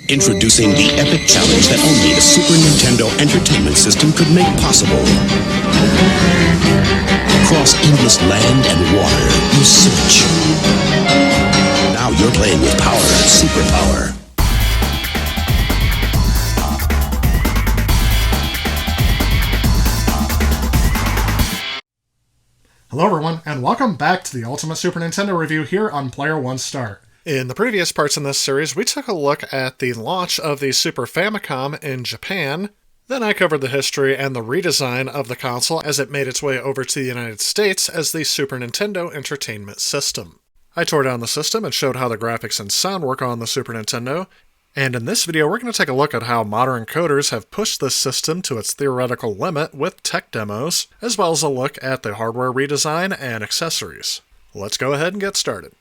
Introducing the epic challenge that only the Super Nintendo Entertainment System could make possible. Across endless land and water, you search. Now you're playing with power, superpower. Hello everyone, and welcome back to the Ultimate Super Nintendo review here on Player One Start. In the previous parts in this series, we took a look at the launch of the Super Famicom in Japan. Then I covered the history and the redesign of the console as it made its way over to the United States as the Super Nintendo Entertainment System. I tore down the system and showed how the graphics and sound work on the Super Nintendo. And in this video, we're going to take a look at how modern coders have pushed this system to its theoretical limit with tech demos, as well as a look at the hardware redesign and accessories. Let's go ahead and get started.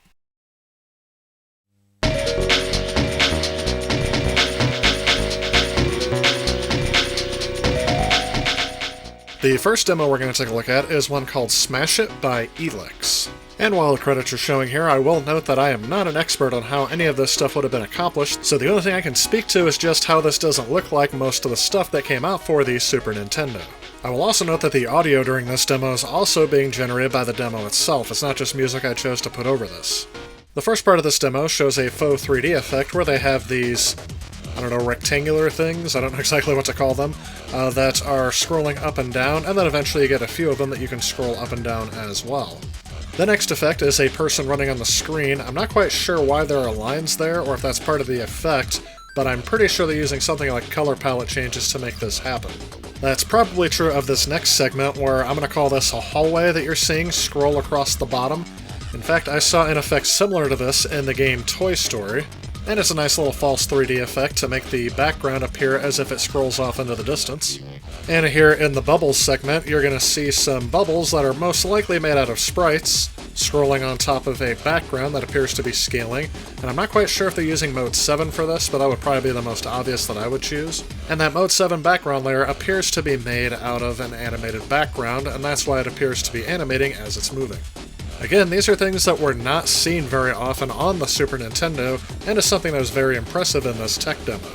The first demo we're going to take a look at is one called Smash It by Elix. And while the credits are showing here, I will note that I am not an expert on how any of this stuff would have been accomplished, so the only thing I can speak to is just how this doesn't look like most of the stuff that came out for the Super Nintendo. I will also note that the audio during this demo is also being generated by the demo itself. It's not just music I chose to put over this. The first part of this demo shows a faux 3D effect where they have these, rectangular things, I don't know exactly what to call them, that are scrolling up and down, and then eventually you get a few of them that you can scroll up and down as well. The next effect is a person running on the screen. I'm not quite sure why there are lines there, or if that's part of the effect, but I'm pretty sure they're using something like color palette changes to make this happen. That's probably true of this next segment, where I'm going to call this a hallway that you're seeing scroll across the bottom. In fact, I saw an effect similar to this in the game Toy Story, and it's a nice little false 3D effect to make the background appear as if it scrolls off into the distance. And here in the bubbles segment, you're going to see some bubbles that are most likely made out of sprites, scrolling on top of a background that appears to be scaling, and I'm not quite sure if they're using Mode 7 for this, but that would probably be the most obvious that I would choose. And that Mode 7 background layer appears to be made out of an animated background, and that's why it appears to be animating as it's moving. Again, these are things that were not seen very often on the Super Nintendo, and is something that was very impressive in this tech demo.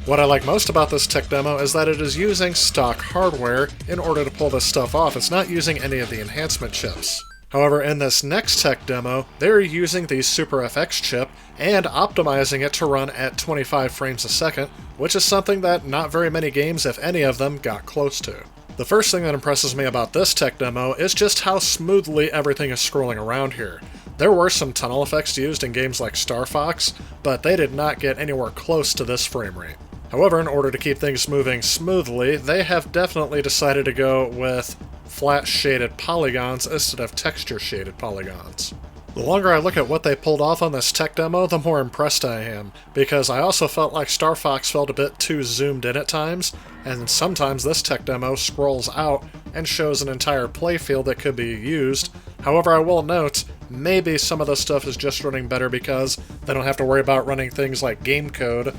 What I like most about this tech demo is that it is using stock hardware in order to pull this stuff off. It's not using any of the enhancement chips. However, in this next tech demo, they're using the Super FX chip and optimizing it to run at 25 frames a second, which is something that not very many games, if any of them, got close to. The first thing that impresses me about this tech demo is just how smoothly everything is scrolling around here. There were some tunnel effects used in games like Star Fox, but they did not get anywhere close to this frame rate. However, in order to keep things moving smoothly, they have definitely decided to go with flat shaded polygons instead of texture shaded polygons. The longer I look at what they pulled off on this tech demo, the more impressed I am, because I also felt like Star Fox felt a bit too zoomed in at times, and sometimes this tech demo scrolls out and shows an entire playfield that could be used. However, I will note, maybe some of this stuff is just running better because they don't have to worry about running things like game code.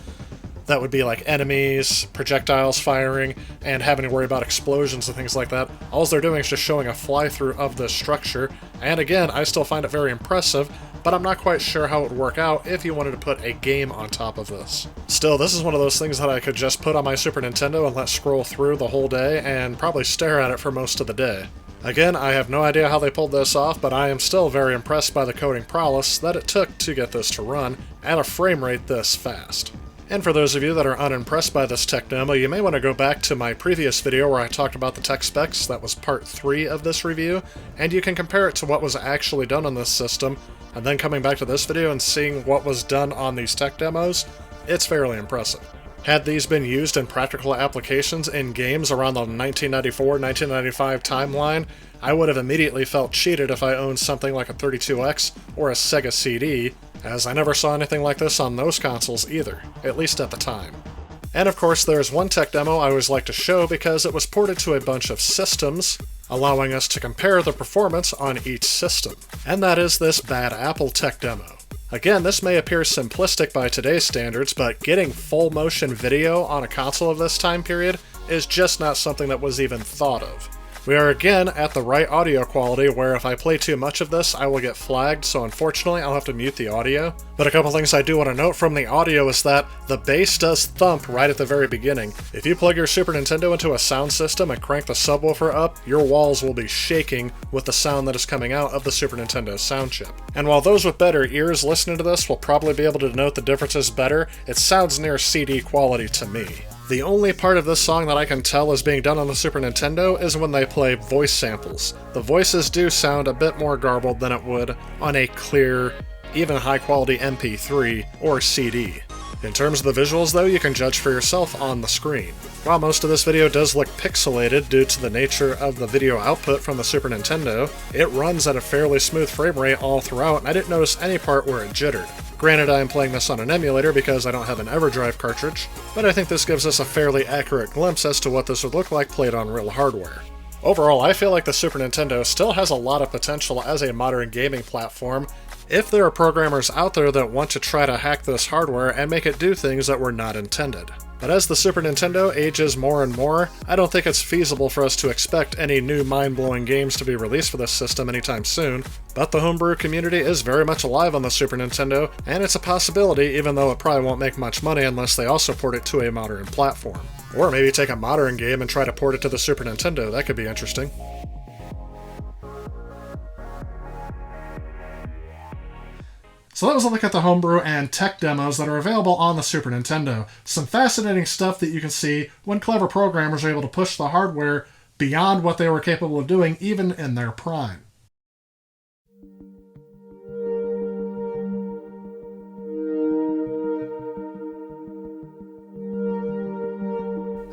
That would be like enemies, projectiles firing, and having to worry about explosions and things like that. All they're doing is just showing a fly-through of this structure, and again, I still find it very impressive, but I'm not quite sure how it would work out if you wanted to put a game on top of this. Still, this is one of those things that I could just put on my Super Nintendo and let scroll through the whole day, and probably stare at it for most of the day. Again, I have no idea how they pulled this off, but I am still very impressed by the coding prowess that it took to get this to run at a frame rate this fast. And for those of you that are unimpressed by this tech demo, you may want to go back to my previous video where I talked about the tech specs. That was part 3 of this review, and you can compare it to what was actually done on this system, and then coming back to this video and seeing what was done on these tech demos. It's fairly impressive. Had these been used in practical applications in games around the 1994-1995 timeline, I would have immediately felt cheated if I owned something like a 32X or a Sega CD, as I never saw anything like this on those consoles either, at least at the time. And of course, there's one tech demo I always like to show because it was ported to a bunch of systems, allowing us to compare the performance on each system. And that is this Bad Apple tech demo. Again, this may appear simplistic by today's standards, but getting full motion video on a console of this time period is just not something that was even thought of. We are again at the right audio quality, where if I play too much of this, I will get flagged, so unfortunately I'll have to mute the audio. But a couple things I do want to note from the audio is that the bass does thump right at the very beginning. If you plug your Super Nintendo into a sound system and crank the subwoofer up, your walls will be shaking with the sound that is coming out of the Super Nintendo sound chip. And while those with better ears listening to this will probably be able to note the differences better, it sounds near CD quality to me. The only part of this song that I can tell is being done on the Super Nintendo is when they play voice samples. The voices do sound a bit more garbled than it would on a clear, even high-quality MP3 or CD. In terms of the visuals though, you can judge for yourself on the screen. While most of this video does look pixelated due to the nature of the video output from the Super Nintendo, it runs at a fairly smooth frame rate all throughout, and I didn't notice any part where it jittered. Granted, I am playing this on an emulator because I don't have an EverDrive cartridge, but I think this gives us a fairly accurate glimpse as to what this would look like played on real hardware. Overall, I feel like the Super Nintendo still has a lot of potential as a modern gaming platform if there are programmers out there that want to try to hack this hardware and make it do things that were not intended. But as the Super Nintendo ages more and more, I don't think it's feasible for us to expect any new mind-blowing games to be released for this system anytime soon, but the homebrew community is very much alive on the Super Nintendo, and it's a possibility even though it probably won't make much money unless they also port it to a modern platform. Or maybe take a modern game and try to port it to the Super Nintendo, that could be interesting. So that was a look at the homebrew and tech demos that are available on the Super Nintendo. Some fascinating stuff that you can see when clever programmers are able to push the hardware beyond what they were capable of doing even in their prime.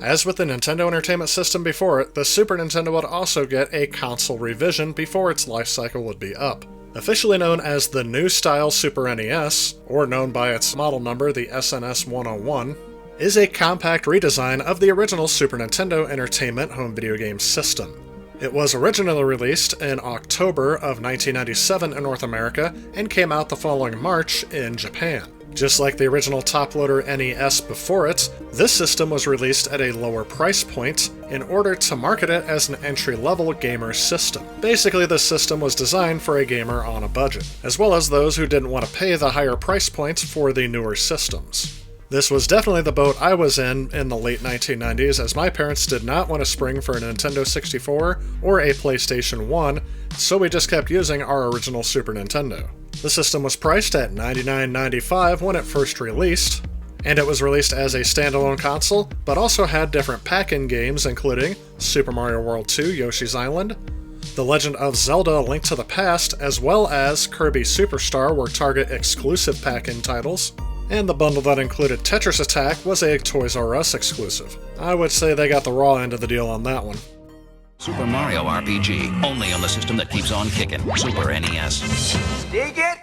As with the Nintendo Entertainment System before it, the Super Nintendo would also get a console revision before its life cycle would be up. Officially known as the New Style Super NES, or known by its model number, the SNES 101, is a compact redesign of the original Super Nintendo Entertainment home video game system. It was originally released in October of 1997 in North America and came out the following March in Japan. Just like the original top-loader NES before it, this system was released at a lower price point in order to market it as an entry-level gamer system. Basically, this system was designed for a gamer on a budget, as well as those who didn't want to pay the higher price points for the newer systems. This was definitely the boat I was in the late 1990s, as my parents did not want to spring for a Nintendo 64 or a PlayStation 1, so we just kept using our original Super Nintendo. The system was priced at $99.95 when it first released, and it was released as a standalone console, but also had different pack-in games including Super Mario World 2 Yoshi's Island, The Legend of Zelda: A Link to the Past, as well as Kirby Superstar were Target exclusive pack-in titles, and the bundle that included Tetris Attack was a Toys R Us exclusive. I would say they got the raw end of the deal on that one. Super Mario RPG, only on the system that keeps on kicking, Super NES. Dig it?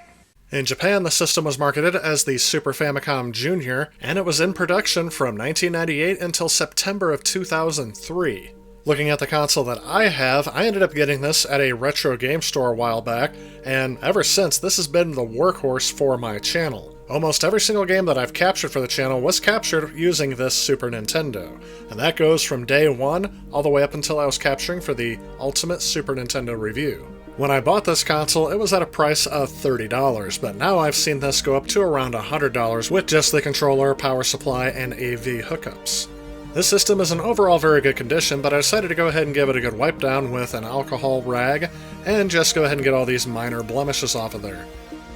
In Japan, the system was marketed as the Super Famicom Junior, and it was in production from 1998 until September of 2003. Looking at the console that I have, I ended up getting this at a retro game store a while back, and ever since, this has been the workhorse for my channel. Almost every single game that I've captured for the channel was captured using this Super Nintendo, and that goes from day one all the way up until I was capturing for the Ultimate Super Nintendo Review. When I bought this console, it was at a price of $30, but now I've seen this go up to around $100 with just the controller, power supply, and AV hookups. This system is in overall very good condition, but I decided to go ahead and give it a good wipe down with an alcohol rag, and just go ahead and get all these minor blemishes off of there.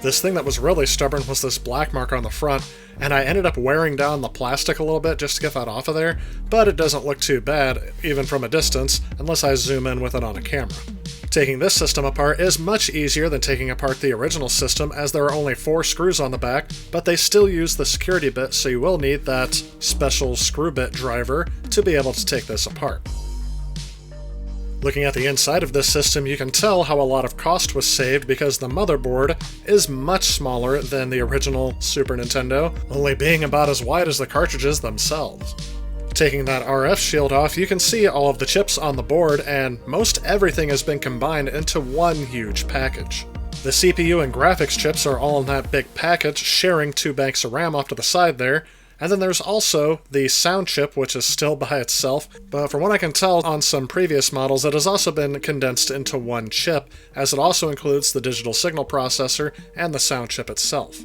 This thing that was really stubborn was this black mark on the front, and I ended up wearing down the plastic a little bit just to get that off of there, but it doesn't look too bad, even from a distance, unless I zoom in with it on a camera. Taking this system apart is much easier than taking apart the original system, as there are only 4 screws on the back, but they still use the security bit, so you will need that special screw bit driver to be able to take this apart. Looking at the inside of this system, you can tell how a lot of cost was saved because the motherboard is much smaller than the original Super Nintendo, only being about as wide as the cartridges themselves. Taking that RF shield off, you can see all of the chips on the board, and most everything has been combined into one huge package. The CPU and graphics chips are all in that big package, sharing 2 banks of RAM off to the side there, And then there's also the sound chip, which is still by itself, but from what I can tell on some previous models, it has also been condensed into one chip, as it also includes the digital signal processor and the sound chip itself.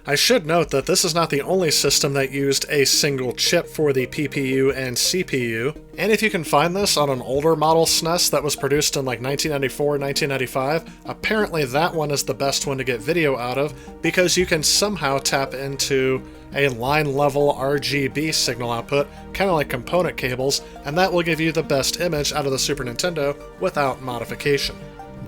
I should note that this is not the only system that used a single chip for the PPU and CPU, and if you can find this on an older model SNES that was produced in like 1994, 1995, apparently that one is the best one to get video out of because you can somehow tap into a line-level RGB signal output, kind of like component cables, and that will give you the best image out of the Super Nintendo without modification.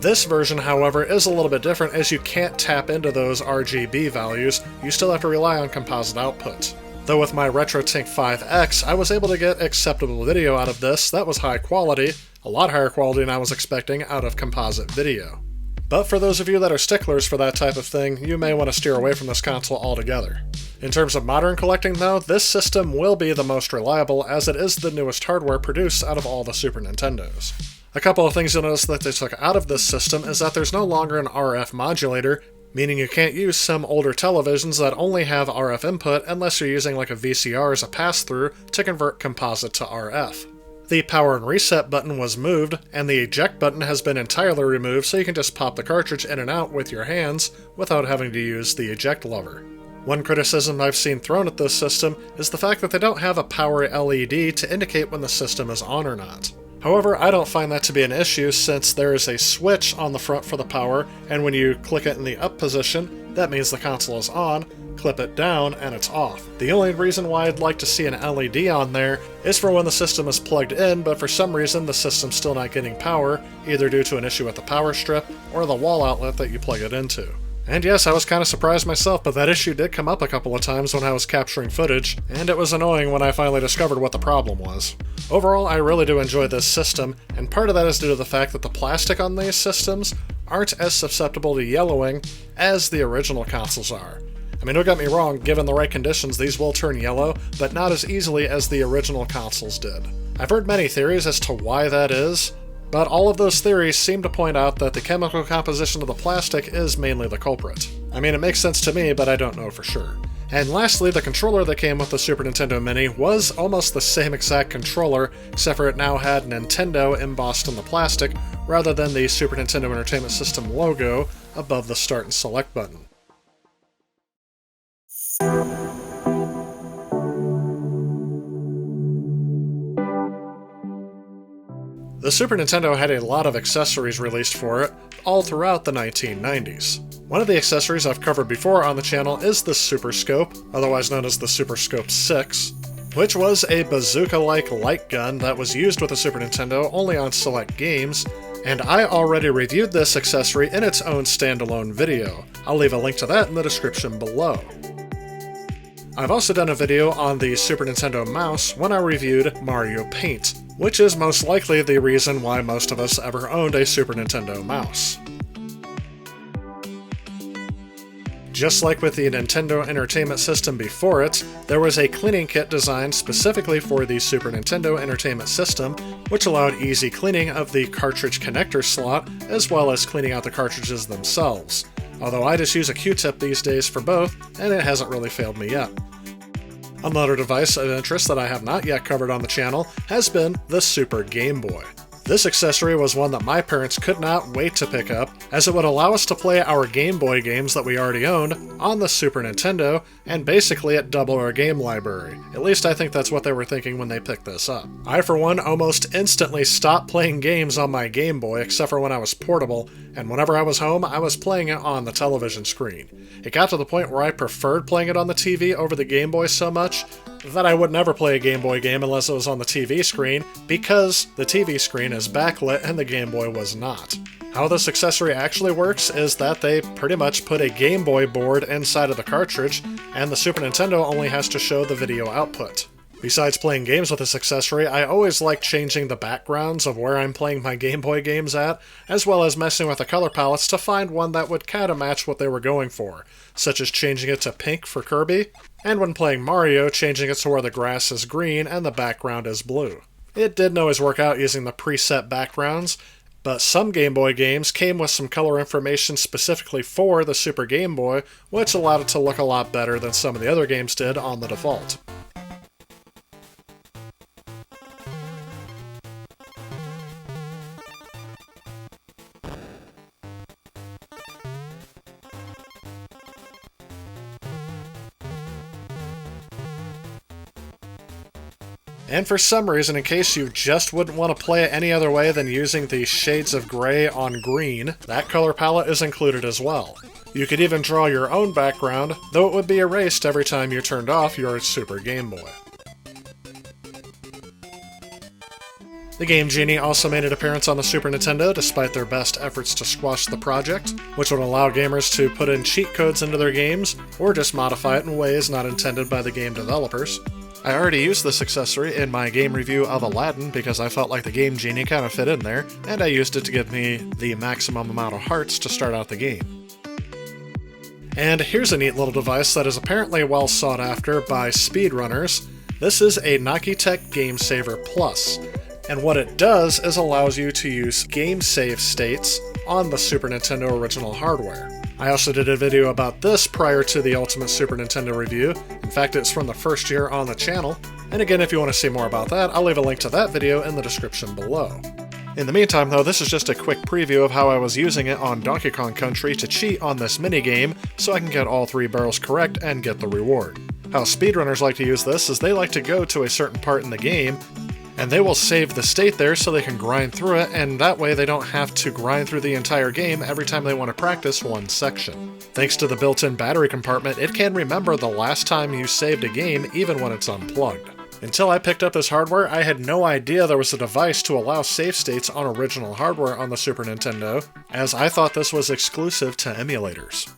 This version, however, is a little bit different as you can't tap into those RGB values, you still have to rely on composite output. Though with my RetroTink 5X, I was able to get acceptable video out of this that was high quality, a lot higher quality than I was expecting out of composite video. But for those of you that are sticklers for that type of thing, you may want to steer away from this console altogether. In terms of modern collecting though, this system will be the most reliable as it is the newest hardware produced out of all the Super Nintendos. A couple of things you'll notice that they took out of this system is that there's no longer an RF modulator, meaning you can't use some older televisions that only have RF input unless you're using like a VCR as a pass-through to convert composite to RF. The power and reset button was moved, and the eject button has been entirely removed so you can just pop the cartridge in and out with your hands without having to use the eject lever. One criticism I've seen thrown at this system is the fact that they don't have a power LED to indicate when the system is on or not. However, I don't find that to be an issue since there is a switch on the front for the power, and when you click it in the up position, that means the console is on, clip it down, and it's off. The only reason why I'd like to see an LED on there is for when the system is plugged in, but for some reason the system's still not getting power, either due to an issue with the power strip or the wall outlet that you plug it into. And yes, I was kind of surprised myself, but that issue did come up a couple of times when I was capturing footage, and it was annoying when I finally discovered what the problem was. Overall, I really do enjoy this system, and part of that is due to the fact that the plastic on these systems aren't as susceptible to yellowing as the original consoles are. I mean, don't get me wrong, given the right conditions, these will turn yellow, but not as easily as the original consoles did. I've heard many theories as to why that is, but all of those theories seem to point out that the chemical composition of the plastic is mainly the culprit. I mean, it makes sense to me, but I don't know for sure. And lastly, the controller that came with the Super Nintendo Mini was almost the same exact controller, except for it now had Nintendo embossed in the plastic, rather than the Super Nintendo Entertainment System logo above the Start and Select button. The Super Nintendo had a lot of accessories released for it, all throughout the 1990s. One of the accessories I've covered before on the channel is the Super Scope, otherwise known as the Super Scope 6, which was a bazooka-like light gun that was used with the Super Nintendo only on select games, and I already reviewed this accessory in its own standalone video. I'll leave a link to that in the description below. I've also done a video on the Super Nintendo mouse when I reviewed Mario Paint, which is most likely the reason why most of us ever owned a Super Nintendo mouse. Just like with the Nintendo Entertainment System before it, there was a cleaning kit designed specifically for the Super Nintendo Entertainment System, which allowed easy cleaning of the cartridge connector slot, as well as cleaning out the cartridges themselves. Although I just use a Q-tip these days for both, and it hasn't really failed me yet. Another device of interest that I have not yet covered on the channel has been the Super Game Boy. This accessory was one that my parents could not wait to pick up, as it would allow us to play our Game Boy games that we already owned on the Super Nintendo, and basically it doubled our game library. At least I think that's what they were thinking when they picked this up. I, for one, almost instantly stopped playing games on my Game Boy, except for when I was portable, and whenever I was home, I was playing it on the television screen. It got to the point where I preferred playing it on the TV over the Game Boy so much that I would never play a Game Boy game unless it was on the TV screen, because the TV screen is backlit and the Game Boy was not. How this accessory actually works is that they pretty much put a Game Boy board inside of the cartridge, and the Super Nintendo only has to show the video output. Besides playing games with this accessory, I always like changing the backgrounds of where I'm playing my Game Boy games at, as well as messing with the color palettes to find one that would kinda match what they were going for, such as changing it to pink for Kirby, and when playing Mario, changing it to where the grass is green and the background is blue. It didn't always work out using the preset backgrounds, But some Game Boy games came with some color information specifically for the Super Game Boy, which allowed it to look a lot better than some of the other games did on the default. And for some reason, in case you just wouldn't want to play it any other way than using the shades of gray on green, that color palette is included as well. You could even draw your own background, though it would be erased every time you turned off your Super Game Boy. The Game Genie also made an appearance on the Super Nintendo despite their best efforts to squash the project, which would allow gamers to put in cheat codes into their games, or just modify it in ways not intended by the game developers. I already used this accessory in my game review of Aladdin because I felt like the Game Genie kind of fit in there, and I used it to give me the maximum amount of hearts to start out the game. And here's a neat little device that is apparently well sought after by speedrunners. This is a Nakitech Game Saver Plus, and what it does is allows you to use game save states on the Super Nintendo original hardware. I also did a video about this prior to the Ultimate Super Nintendo review. In fact, it's from the first year on the channel. And again, if you want to see more about that, I'll leave a link to that video in the description below. In the meantime, though, this is just a quick preview of how I was using it on Donkey Kong Country to cheat on this minigame so I can get all 3 barrels correct and get the reward. How speedrunners like to use this is they like to go to a certain part in the game, and they will save the state there so they can grind through it, and that way they don't have to grind through the entire game every time they want to practice one section. Thanks to the built-in battery compartment, it can remember the last time you saved a game even when it's unplugged. Until I picked up this hardware, I had no idea there was a device to allow save states on original hardware on the Super Nintendo, as I thought this was exclusive to emulators.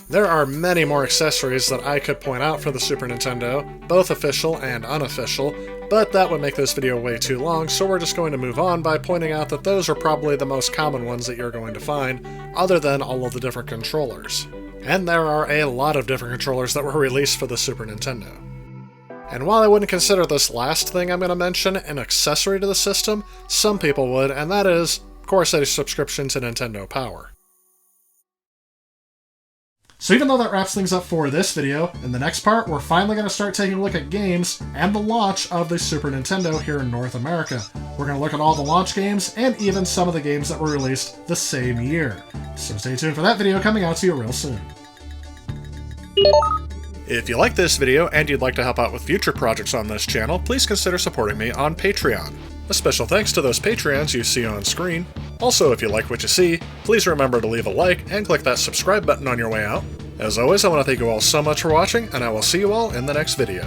There are many more accessories that I could point out for the Super Nintendo, both official and unofficial, but that would make this video way too long, so we're just going to move on by pointing out that those are probably the most common ones that you're going to find, other than all of the different controllers. And there are a lot of different controllers that were released for the Super Nintendo. And while I wouldn't consider this last thing I'm going to mention an accessory to the system, some people would, and that is, of course, a subscription to Nintendo Power. So even though that wraps things up for this video, in the next part we're finally going to start taking a look at games and the launch of the Super Nintendo here in North America. We're going to look at all the launch games and even some of the games that were released the same year. So stay tuned for that video coming out to you real soon. If you like this video and you'd like to help out with future projects on this channel, please consider supporting me on Patreon. A special thanks to those Patreons you see on screen. Also, if you like what you see, please remember to leave a like and click that subscribe button on your way out. As always, I want to thank you all so much for watching, and I will see you all in the next video.